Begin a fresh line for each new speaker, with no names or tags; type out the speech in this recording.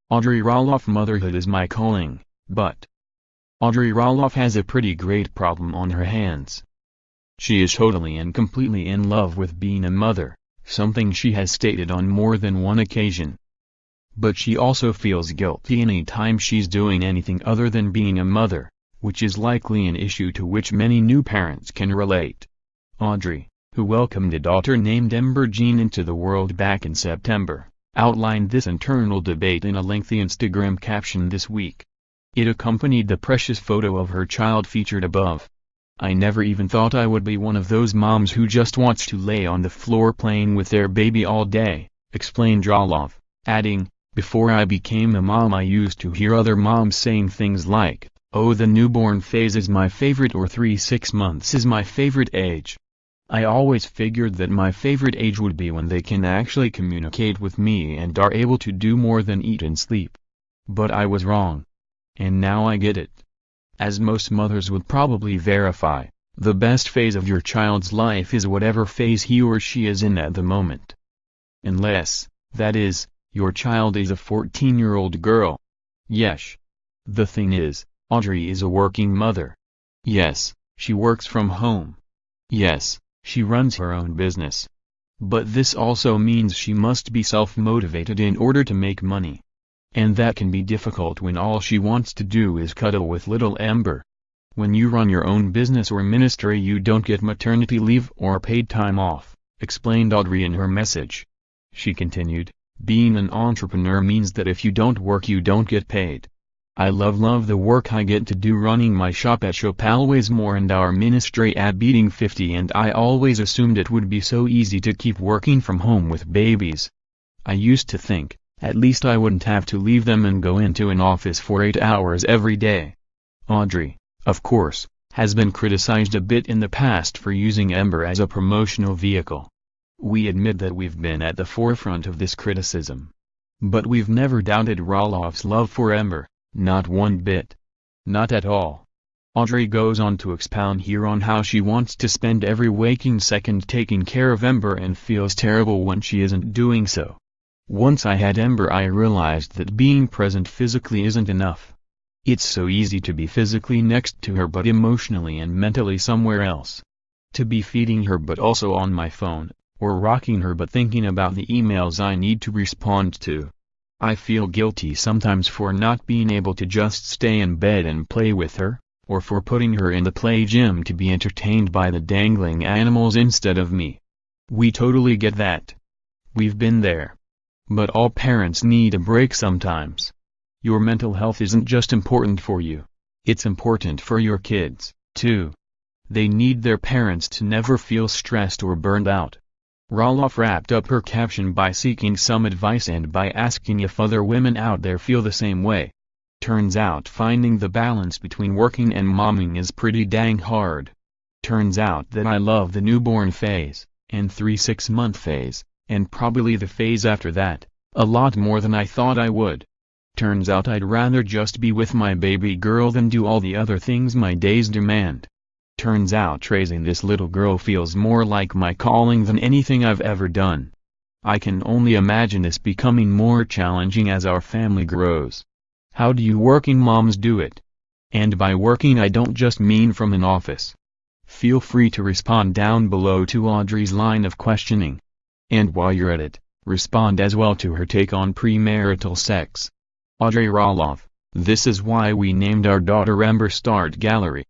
Audrey Roloff Motherhood is my calling, but Audrey Roloff has a pretty great problem on her hands. She is totally and completely in love with being a mother, something she has stated on more than one occasion. But she also feels guilty any time she's doing anything other than being a mother, which is likely an issue to which many new parents can relate. Audrey, who welcomed a daughter named Ember Jean into the world back in September, outlined this internal debate in a lengthy Instagram caption this week. It accompanied the precious photo of her child featured above. "I never even thought I would be one of those moms who just wants to lay on the floor playing with their baby all day," explained Roloff, adding, "Before I became a mom I used to hear other moms saying things like, 'Oh, the newborn phase is my favorite,' or 3-6 months is my favorite age. I always figured that my favorite age would be when they can actually communicate with me and are able to do more than eat and sleep. But I was wrong. And now I get it." As most mothers would probably verify, the best phase of your child's life is whatever phase he or she is in at the moment. Unless, that is, your child is a 14-year-old girl. Yes. The thing is, Audrey is a working mother. Yes, she works from home. Yes, she runs her own business. But this also means she must be self-motivated in order to make money. And that can be difficult when all she wants to do is cuddle with little Ember. When you run your own business or ministry you don't get maternity leave or paid time off, explained Audrey in her message. She continued, "Being an entrepreneur means that if you don't work you don't get paid. I love the work I get to do running my shop at Shop Always More and our ministry at Beating 50, and I always assumed it would be so easy to keep working from home with babies. I used to think, at least I wouldn't have to leave them and go into an office for 8 hours every day." Audrey, of course, has been criticized a bit in the past for using Ember as a promotional vehicle. We admit that we've been at the forefront of this criticism. But we've never doubted Roloff's love for Ember. Not one bit. Not at all. Audrey goes on to expound here on how she wants to spend every waking second taking care of Ember and feels terrible when she isn't doing so. "Once I had Ember I realized that being present physically isn't enough. It's so easy to be physically next to her but emotionally and mentally somewhere else. To be feeding her but also on my phone, or rocking her but thinking about the emails I need to respond to. I feel guilty sometimes for not being able to just stay in bed and play with her, or for putting her in the play gym to be entertained by the dangling animals instead of me. We totally get that. We've been there. But all parents need a break sometimes. Your mental health isn't just important for you. It's important for your kids, too. They need their parents to never feel stressed or burned out." Roloff wrapped up her caption by seeking some advice and by asking if other women out there feel the same way. "Turns out finding the balance between working and momming is pretty dang hard. Turns out that I love the newborn phase, and 3-6 month phase, and probably the phase after that, a lot more than I thought I would. Turns out I'd rather just be with my baby girl than do all the other things my days demand. Turns out raising this little girl feels more like my calling than anything I've ever done. I can only imagine this becoming more challenging as our family grows. How do you working moms do it? And by working I don't just mean from an office." Feel free to respond down below to Audrey's line of questioning. And while you're at it, respond as well to her take on premarital sex. Audrey Roloff, "This is why we named our daughter Ember." Start gallery.